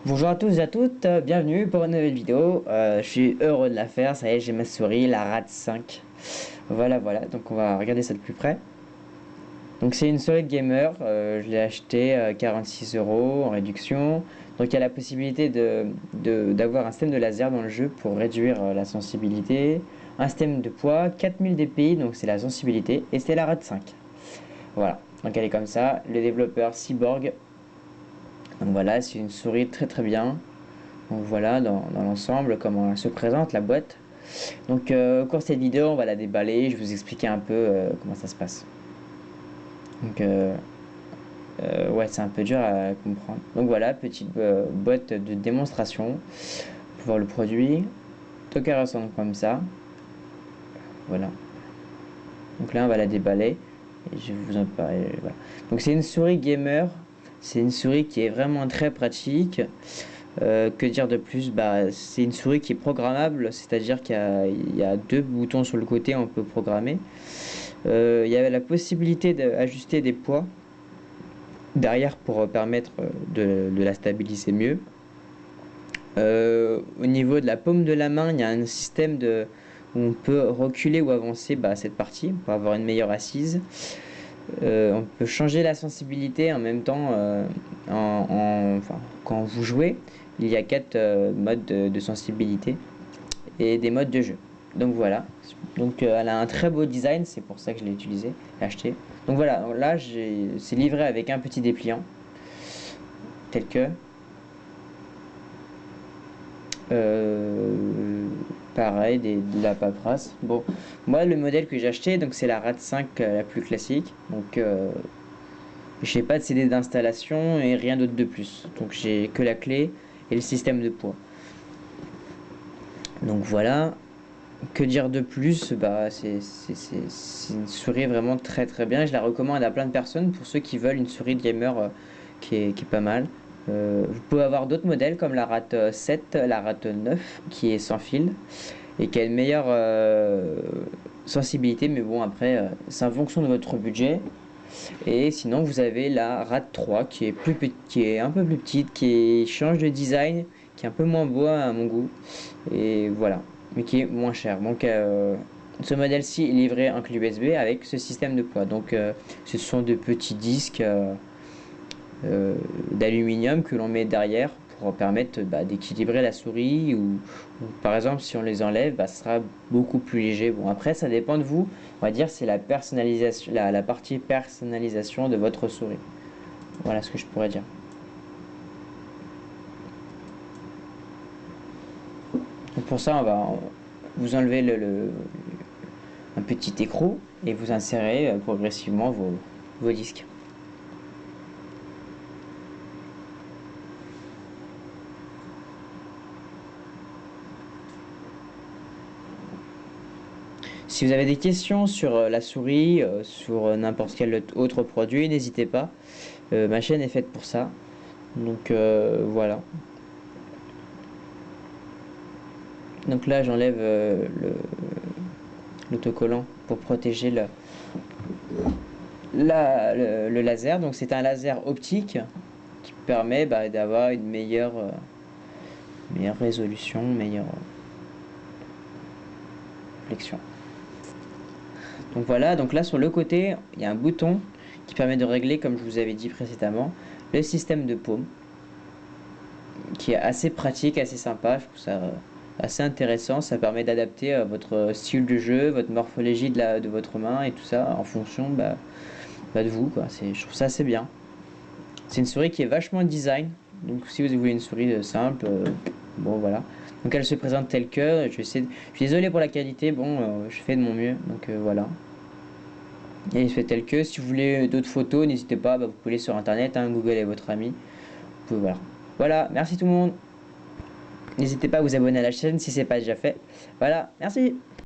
Bonjour à tous et à toutes, bienvenue pour une nouvelle vidéo. Je suis heureux de la faire, ça y est, j'ai ma souris, la RAD 5. Voilà, donc on va regarder ça de plus près. Donc c'est une souris de gamer, je l'ai acheté 46 € en réduction. Donc il y a la possibilité d'avoir un système de laser dans le jeu pour réduire la sensibilité. Un système de poids, 4000 dpi, donc c'est la sensibilité, et c'est la RAD 5. Voilà, donc elle est comme ça, le développeur Cyborg. Donc voilà, c'est une souris très bien. Donc voilà dans l'ensemble comment elle se présente la boîte. Donc au cours de cette vidéo on va la déballer, je vais vous expliquer un peu comment ça se passe. Donc ouais, c'est un peu dur à comprendre. Donc voilà, petite boîte de démonstration pour voir le produit. Donc elle ressemble comme ça. Voilà. Donc là on va la déballer et je vais vous en parler. Voilà. Donc c'est une souris gamer, c'est une souris qui est vraiment très pratique. Que dire de plus? C'est une souris qui est programmable, c'est-à-dire qu'il y a deux boutons sur le côté, on peut programmer. Il y a la possibilité d'ajuster des poids derrière pour permettre de la stabiliser mieux. Au niveau de la paume de la main, il y a un système où on peut reculer ou avancer cette partie pour avoir une meilleure assise. On peut changer la sensibilité en même temps quand vous jouez. Il y a 4 modes de sensibilité et des modes de jeu. Donc voilà. Donc elle a un très beau design, c'est pour ça que je l'ai utilisé, acheté. Donc voilà, là c'est livré avec un petit dépliant tel que pareil de la paperasse. Bon, moi le modèle que j'ai acheté, donc c'est la RAD 5 la plus classique. Donc j'ai pas de CD d'installation et rien d'autre de plus. Donc j'ai que la clé et le système de poids. Donc voilà. Que dire de plus? C'est une souris vraiment très bien. Je la recommande à plein de personnes pour ceux qui veulent une souris de gamer qui est pas mal. Vous pouvez avoir d'autres modèles comme la RAT 7, la RAT 9 qui est sans fil et qui a une meilleure sensibilité. Mais bon, après, c'est en fonction de votre budget. Et sinon, vous avez la RAT 3 qui est un peu plus petite, qui change de design, qui est un peu moins beau à mon goût. Et voilà, mais qui est moins cher. Donc, ce modèle-ci est livré en clé USB avec ce système de poids. Donc, ce sont de petits disques d'aluminium que l'on met derrière pour permettre d'équilibrer la souris ou par exemple si on les enlève ça sera beaucoup plus léger. Bon après ça dépend de vous, on va dire c'est la personnalisation, la partie personnalisation de votre souris. Voilà ce que je pourrais dire. Donc pour ça on va vous enlever un petit écrou et vous insérez progressivement vos disques. Si vous avez des questions sur la souris, sur n'importe quel autre produit, n'hésitez pas. Ma chaîne est faite pour ça. Donc voilà. Donc là j'enlève l'autocollant pour protéger le laser. Donc c'est un laser optique qui permet d'avoir une meilleure résolution, meilleure réflexion. Donc voilà, donc là sur le côté, il y a un bouton qui permet de régler, comme je vous avais dit précédemment, le système de paume, qui est assez pratique, assez sympa, je trouve ça assez intéressant. Ça permet d'adapter votre style de jeu, votre morphologie de votre main et tout ça en fonction de vous, quoi. Je trouve ça assez bien. C'est une souris qui est vachement design, donc si vous voulez une souris simple, bon voilà. Donc elle se présente telle que, je suis désolé pour la qualité, bon je fais de mon mieux, donc voilà. Et il se fait tel que, si vous voulez d'autres photos, n'hésitez pas, vous pouvez aller sur internet, Google est votre ami. Vous pouvez voir. Voilà, merci tout le monde. N'hésitez pas à vous abonner à la chaîne si ce n'est pas déjà fait. Voilà, merci.